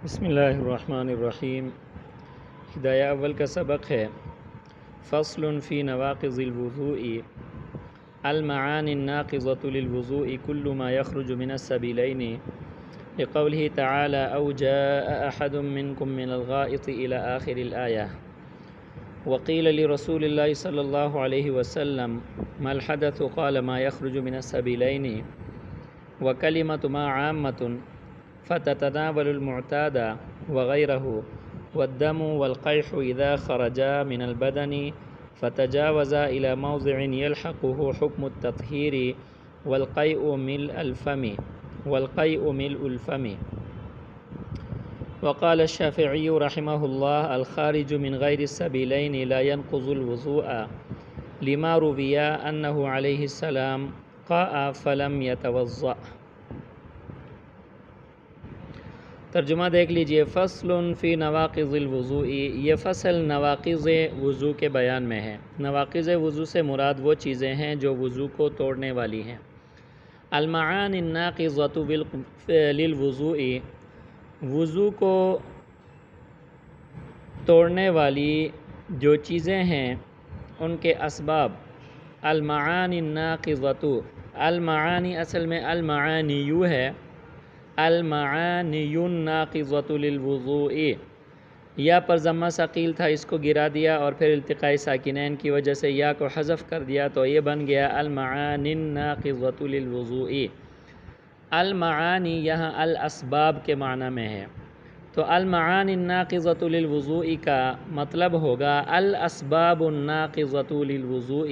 بسم اللہ الرحمن الرحیم۔ ہدایہ اول کا سبق ہے فصل فی نواقض الوضوء المعانی الناقضة للوضوء كل ما يخرج من السبيلين لقوله تعالى أو جاء أحد منكم من الغائط إلى آخر الآية. وقيل لرسول الله صلى الله عليه وسلم ما الحدث قال ما يخرج من السبيلين وكلمة ما عامة فتتناول المعتاد وغيره والدم والقيح إذا خرجا من البدن فتجاوزا إلى موضع يلحقه حكم التطهير والقيء ملء الفم. وقال الشافعي رحمه الله الخارج من غير السبيلين لا ينقض الوضوء لما روي أنه عليه السلام قاء فلم يتوضأ. ترجمہ دیکھ لیجئے۔ فصل فی نواقض الوضوء، یہ فصل نواقض وضو کے بیان میں ہے۔ نواقض وضو سے مراد وہ چیزیں ہیں جو وضو کو توڑنے والی ہیں۔ المعانی الناقضة للوضوء، وضو کو توڑنے والی جو چیزیں ہیں ان کے اسباب۔ المعانی الناقضة، المعانی اصل میں المعانیو ہے، المعانی الناقضة للوضوء، یا پر ضمہ ثقیل تھا اس کو گرا دیا اور پھر التقاء ساکنین کی وجہ سے یا کو حذف کر دیا تو یہ بن گیا المعانی الناقضة للوضوء۔ المعانی یہاں الاسباب کے معنی میں ہے، تو المعانی الناقضة للوضوء کا مطلب ہوگا الاسباب الناقضة للوضوء،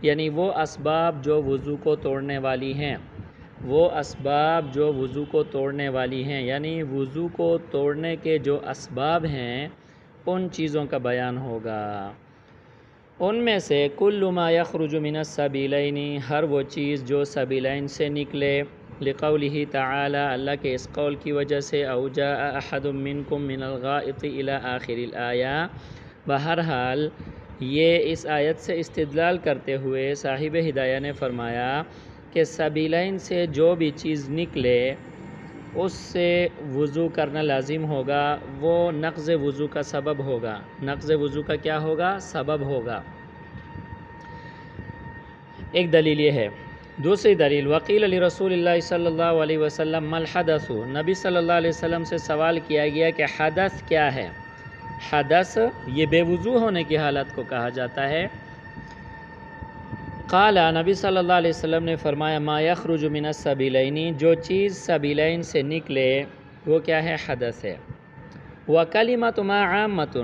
یعنی وہ اسباب جو وضو کو توڑنے والی ہیں، وہ اسباب جو وضو کو توڑنے والی ہیں، یعنی وضو کو توڑنے کے جو اسباب ہیں ان چیزوں کا بیان ہوگا۔ ان میں سے کل ما یخرج من السبیلین، ہر وہ چیز جو سبیلین سے نکلے، لقولہ تعالی، اللہ کے اس قول کی وجہ سے، او جاء احد منکم من الغائط الى آخر الآیہ، بہرحال یہ اس آیت سے استدلال کرتے ہوئے صاحب ہدایہ نے فرمایا کہ سبیلین سے جو بھی چیز نکلے اس سے وضو کرنا لازم ہوگا، وہ نقض وضو کا سبب ہوگا۔ نقض وضو کا کیا ہوگا؟ سبب ہوگا۔ ایک دلیل یہ ہے۔ دوسری دلیل، وقیل لرسول اللہ صلی اللہ علیہ وسلم ما الحدث، نبی صلی اللہ علیہ وسلم سے سوال کیا گیا کہ حدث کیا ہے؟ حدث یہ بے وضو ہونے کی حالت کو کہا جاتا ہے۔ قال، نبی صلی اللہ علیہ وسلم نے فرمایا ما یخرج من السبیلین، جو چیز سبیلین سے نکلے وہ کیا ہے؟ حدث ہے۔ وکلمۃ ما عامۃ،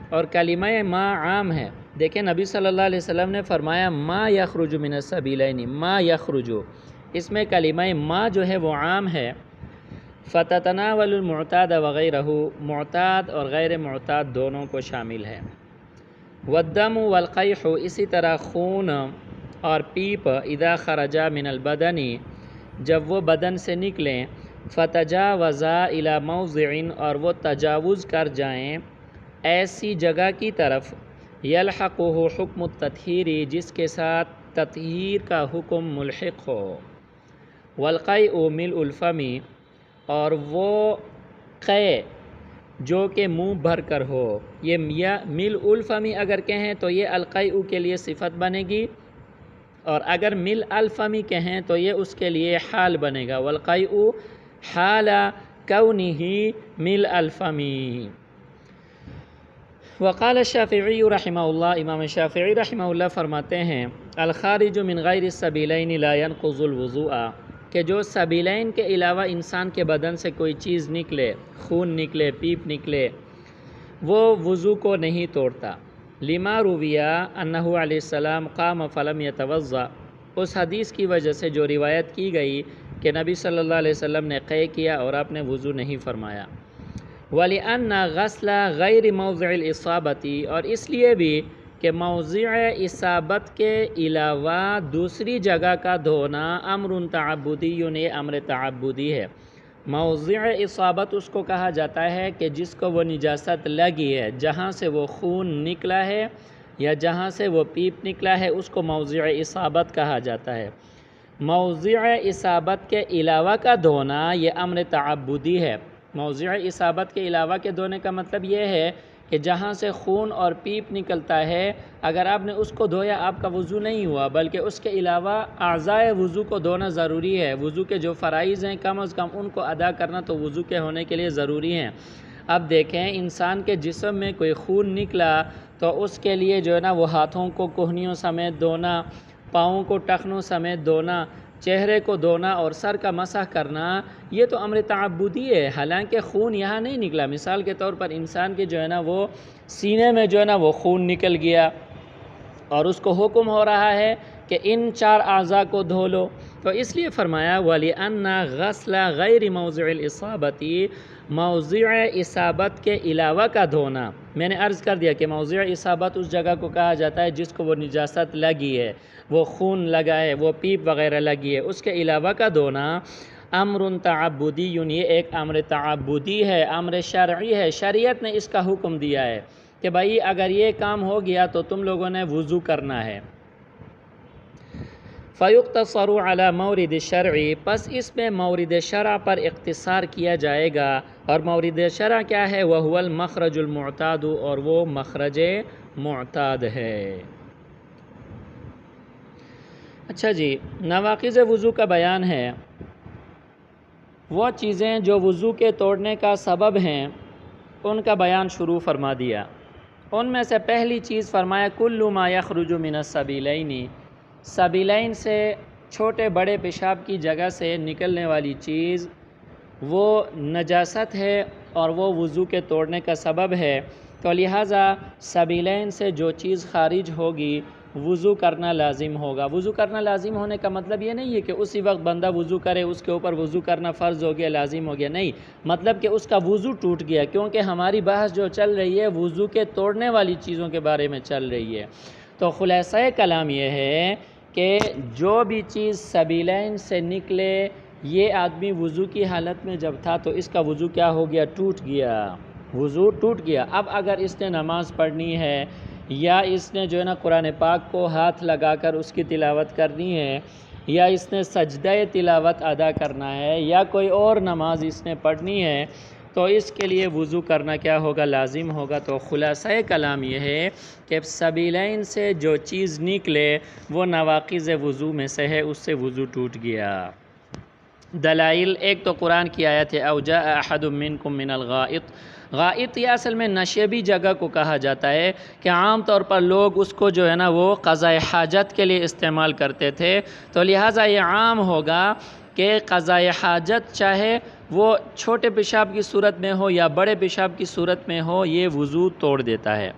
اور کلمہ ما عام ہے۔ دیکھیں نبی صلی اللہ علیہ وسلم نے فرمایا ما یخرج من السبیلین، ما یخرج، اس میں کلمہ ما جو ہے وہ عام ہے۔ فتتناول المعتاد وغیرہ، معتاد اور غیر معتاد دونوں کو شامل ہے۔ والدم والقیح، اسی طرح خون اور پیپ، اذا خرجا من البدن، جب وہ بدن سے نکلیں، فتجاوزا الی موضع، اور وہ تجاوز کر جائیں ایسی جگہ کی طرف، یلحقہ حکم التطہیر، جس کے ساتھ تطہیر کا حکم ملحق ہو۔ والقیء ملء الفم، اور وہ قے جو کہ منہ بھر کر ہو، یہ ملء الفم اگر کہیں تو یہ القیء کے لیے صفت بنے گی، اور اگر ملء الفم کہیں تو یہ اس کے لیے حال بنے گا، والقیء حال کونہ ملء الفم۔ وقال الشافعی رحمہ اللہ، امام شافعی رحمہ اللہ فرماتے ہیں الخارج من غیر السبیلین لا ينقض الوضوء، کہ جو سبیلین کے علاوہ انسان کے بدن سے کوئی چیز نکلے، خون نکلے، پیپ نکلے، وہ وضو کو نہیں توڑتا۔ لما رویہ انہ علیہ السلام قام فلم یتوضأ، اس حدیث کی وجہ سے جو روایت کی گئی کہ نبی صلی اللہ علیہ وسلم نے قے کیا اور آپ نے وضو نہیں فرمایا۔ وَلِأَنَّ غَسْلَ غَيْرِ مَوْضِعِ الْإِصَابَةِ، اور اس لیے بھی کہ موضع اصابت کے علاوہ دوسری جگہ کا دھونا امر تعبدی، یہ امر تعبدی ہے۔ موضع اصابت اس کو کہا جاتا ہے کہ جس کو وہ نجاست لگی ہے، جہاں سے وہ خون نکلا ہے یا جہاں سے وہ پیپ نکلا ہے، اس کو موضع اصابت کہا جاتا ہے۔ موضع اصابت کے علاوہ کا دھونا یہ امر تعبدی ہے۔ موضع اصابت کے علاوہ کے دھونے کا مطلب یہ ہے کہ جہاں سے خون اور پیپ نکلتا ہے، اگر آپ نے اس کو دھویا آپ کا وضو نہیں ہوا، بلکہ اس کے علاوہ اعضائے وضو کو دھونا ضروری ہے۔ وضو کے جو فرائض ہیں کم از کم ان کو ادا کرنا تو وضو کے ہونے کے لیے ضروری ہیں۔ اب دیکھیں انسان کے جسم میں کوئی خون نکلا تو اس کے لیے جو ہے نا وہ ہاتھوں کو کوہنیوں سمیت دھونا، پاؤں کو ٹخنوں سمیت دھونا، چہرے کو دھونا اور سر کا مسح کرنا، یہ تو امر تعبدی ہے۔ حالانکہ خون یہاں نہیں نکلا، مثال کے طور پر انسان کے جو ہے نا وہ سینے میں جو ہے نا وہ خون نکل گیا اور اس کو حکم ہو رہا ہے کہ ان 4 اعضاء کو دھو لو، تو اس لیے فرمایا وَلِأَنَّ غَسْلَ غَيْرِ مَوْضِعِ الْإِصَابَةِ، موضع اصابت کے علاوہ کا دھونا۔ میں نے عرض کر دیا کہ موضع اصابت اس جگہ کو کہا جاتا ہے جس کو وہ نجاست لگی ہے، وہ خون لگا ہے، وہ پیپ وغیرہ لگی ہے، اس کے علاوہ کا دھونا امر تعبدی، یہ ایک امر تعبدی ہے، امر شرعی ہے۔ شریعت نے اس کا حکم دیا ہے کہ بھائی اگر یہ کام ہو گیا تو تم لوگوں نے وضو کرنا ہے۔ فَيُقْتَصَرُ عَلَى مَوْرِدِ الشَّرْعِ، پس اس میں مورد شرع پر اختصار کیا جائے گا، اور مورد شرع کیا ہے؟ وَهُوَ الْمَخْرَجُ الْمُعْتَادُ، اور وہ مخرج معتاد ہے۔ اچھا جی، نواقض وضو کا بیان ہے۔ وہ چیزیں جو وضو کے توڑنے کا سبب ہیں ان کا بیان شروع فرما دیا۔ ان میں سے پہلی چیز فرمایا کل ما یخرج من السبیلین، سبیلین سے چھوٹے بڑے پیشاب کی جگہ سے نکلنے والی چیز وہ نجاست ہے اور وہ وضو کے توڑنے کا سبب ہے، تو لہٰذا سبیلین سے جو چیز خارج ہوگی وضو کرنا لازم ہوگا۔ وضو کرنا لازم ہونے کا مطلب یہ نہیں ہے کہ اسی وقت بندہ وضو کرے، اس کے اوپر وضو کرنا فرض ہو گیا، لازم ہو گیا، نہیں، مطلب کہ اس کا وضو ٹوٹ گیا، کیونکہ ہماری بحث جو چل رہی ہے وضو کے توڑنے والی چیزوں کے بارے میں چل رہی ہے۔ تو خلاصہ کلام یہ ہے کہ جو بھی چیز سبیلین سے نکلے، یہ آدمی وضو کی حالت میں جب تھا تو اس کا وضو کیا ہو گیا؟ ٹوٹ گیا، وضو ٹوٹ گیا۔ اب اگر اس نے نماز پڑھنی ہے یا اس نے جو ہے نا قرآن پاک کو ہاتھ لگا کر اس کی تلاوت کرنی ہے، یا اس نے سجدہ تلاوت ادا کرنا ہے، یا کوئی اور نماز اس نے پڑھنی ہے، تو اس کے لیے وضو کرنا کیا ہوگا؟ لازم ہوگا۔ تو خلاصہ کلام یہ ہے کہ سبیلین سے جو چیز نکلے وہ نواقض وضو میں سے ہے، اس سے وضو ٹوٹ گیا۔ دلائل، ایک تو قرآن کی آیت ہے او جاء احد منکم من الغائط، غائط یہ اصل میں نشیبی جگہ کو کہا جاتا ہے کہ عام طور پر لوگ اس کو جو ہے نا وہ قضاء حاجت کے لیے استعمال کرتے تھے، تو لہٰذا یہ عام ہوگا کہ قضاء حاجت چاہے وہ چھوٹے پیشاب کی صورت میں ہو یا بڑے پیشاب کی صورت میں ہو، یہ وضو توڑ دیتا ہے۔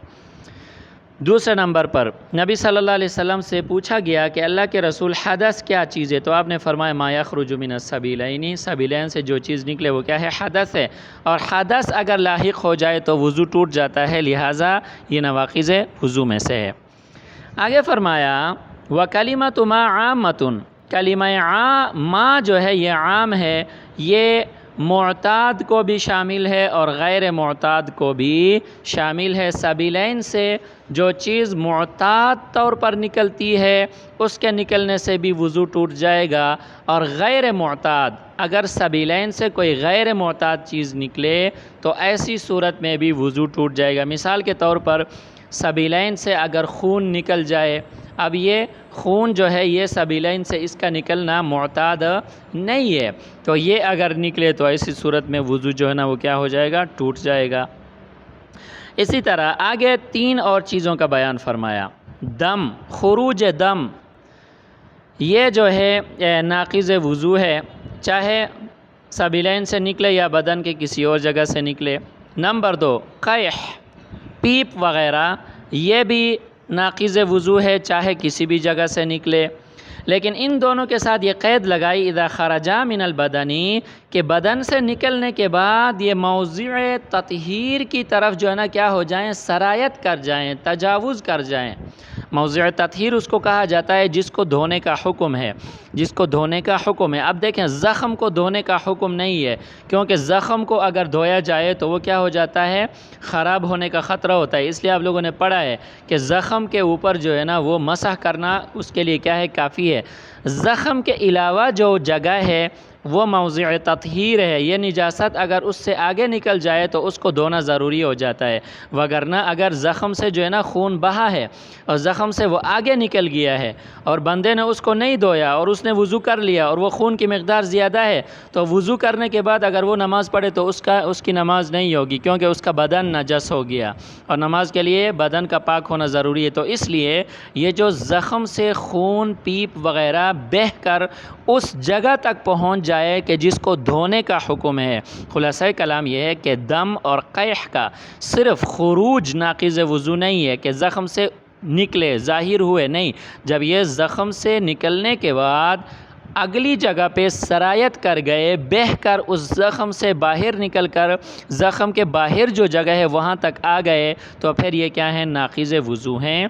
دوسرے نمبر پر نبی صلی اللہ علیہ وسلم سے پوچھا گیا کہ اللہ کے رسول حدث کیا چیز ہے؟ تو آپ نے فرمایا ما یخرج من السبیلین، سبیلین سے جو چیز نکلے وہ کیا ہے؟ حدث ہے، اور حدث اگر لاحق ہو جائے تو وضو ٹوٹ جاتا ہے، لہٰذا یہ نواقض وضو میں سے ہے۔ آگے فرمایا وَكَلِمَةُ مَا عَامَّةٌ، کلمہ ما جو ہے یہ عام ہے، یہ معتاد کو بھی شامل ہے اور غیر معتاد کو بھی شامل ہے۔ سبیلین سے جو چیز معتاد طور پر نکلتی ہے اس کے نکلنے سے بھی وضو ٹوٹ جائے گا، اور غیر معتاد، اگر سبیلین سے کوئی غیر معتاد چیز نکلے تو ایسی صورت میں بھی وضو ٹوٹ جائے گا۔ مثال کے طور پر سبیلین سے اگر خون نکل جائے، اب یہ خون جو ہے یہ سبیلین سے اس کا نکلنا معتاد نہیں ہے، تو یہ اگر نکلے تو ایسی صورت میں وضو جو ہے نا وہ کیا ہو جائے گا؟ ٹوٹ جائے گا۔ اسی طرح آگے 3 اور چیزوں کا بیان فرمایا۔ دم، خروج دم، یہ جو ہے ناقض وضو ہے، چاہے سبیلین سے نکلے یا بدن کے کسی اور جگہ سے نکلے۔ نمبر 2 قیح، پیپ وغیرہ، یہ بھی ناقض وضو ہے، چاہے کسی بھی جگہ سے نکلے، لیکن ان دونوں کے ساتھ یہ قید لگائی اذا خرجا من البدنی، کہ بدن سے نکلنے کے بعد یہ موضع تطہیر کی طرف جو ہے نا کیا ہو جائیں؟ سرایت کر جائیں، تجاوز کر جائیں۔ موضع تطہیر اس کو کہا جاتا ہے جس کو دھونے کا حکم ہے، جس کو دھونے کا حکم ہے۔ اب دیکھیں زخم کو دھونے کا حکم نہیں ہے، کیونکہ زخم کو اگر دھویا جائے تو وہ کیا ہو جاتا ہے؟ خراب ہونے کا خطرہ ہوتا ہے، اس لیے آپ لوگوں نے پڑھا ہے کہ زخم کے اوپر جو ہے نا وہ مسح کرنا اس کے لیے کیا ہے؟ کافی ہے۔ زخم کے علاوہ جو جگہ ہے وہ موضع تطہیر ہے، یہ نجاست اگر اس سے آگے نکل جائے تو اس کو دھونا ضروری ہو جاتا ہے، وگرنہ اگر زخم سے جو ہے نا خون بہا ہے اور زخم سے وہ آگے نکل گیا ہے اور بندے نے اس کو نہیں دھویا اور اس نے وضو کر لیا اور وہ خون کی مقدار زیادہ ہے، تو وضو کرنے کے بعد اگر وہ نماز پڑھے تو اس کی نماز نہیں ہوگی، کیونکہ اس کا بدن نجس ہو گیا، اور نماز کے لیے بدن کا پاک ہونا ضروری ہے۔ تو اس لیے یہ جو زخم سے خون پیپ وغیرہ بہہ کر اس جگہ تک پہنچ جائے کہ جس کو دھونے کا حکم ہے، خلاصہ کلام یہ ہے کہ دم اور قیح کا صرف خروج ناقض وضو نہیں ہے کہ زخم سے نکلے، ظاہر ہوئے، نہیں، جب یہ زخم سے نکلنے کے بعد اگلی جگہ پہ سرایت کر گئے، بہہ کر اس زخم سے باہر نکل کر زخم کے باہر جو جگہ ہے وہاں تک آ گئے، تو پھر یہ کیا ہیں؟ ناقض وضو ہیں۔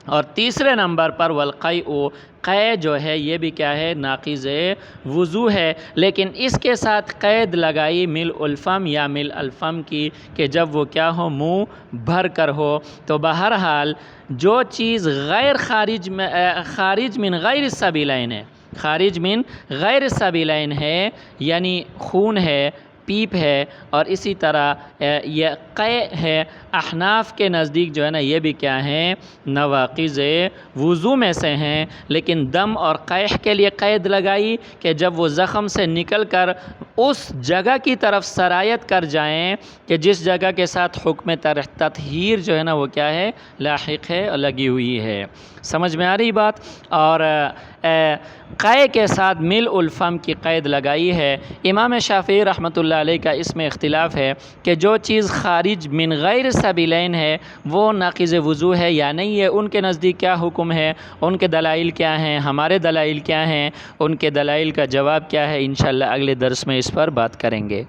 اور تیسرے نمبر پر والقیء، قے جو ہے یہ بھی کیا ہے؟ ناقض وضو ہے، لیکن اس کے ساتھ قید لگائی ملء الفم یا ملء الفم کی، کہ جب وہ کیا ہو؟ منہ بھر کر ہو۔ تو بہرحال جو چیز خارج من غیر السبیلین ہے، خارج من غیر السبیلین ہے، یعنی خون ہے، پیپ ہے، اور اسی طرح یہ قے ہے، احناف کے نزدیک جو ہے نا یہ بھی کیا ہیں؟ نواقض وضو میں سے ہیں، لیکن دم اور قیح کے لیے قید لگائی کہ جب وہ زخم سے نکل کر اس جگہ کی طرف سرایت کر جائیں کہ جس جگہ کے ساتھ حکم تطہیر جو ہے نا وہ کیا ہے؟ لاحق ہے اور لگی ہوئی ہے۔ سمجھ میں آ رہی بات؟ اور قے کے ساتھ ملء الفم کی قید لگائی ہے۔ امام شافعی رحمۃ اللہ علیہ کا اس میں اختلاف ہے کہ جو چیز خارج من غیر سبیلین ہے وہ ناقض وضو ہے یا نہیں ہے، ان کے نزدیک کیا حکم ہے، ان کے دلائل کیا ہیں، ہمارے دلائل کیا ہیں، ان کے دلائل کا جواب کیا ہے، انشاءاللہ اگلے درس میں اس پر بات کریں گے۔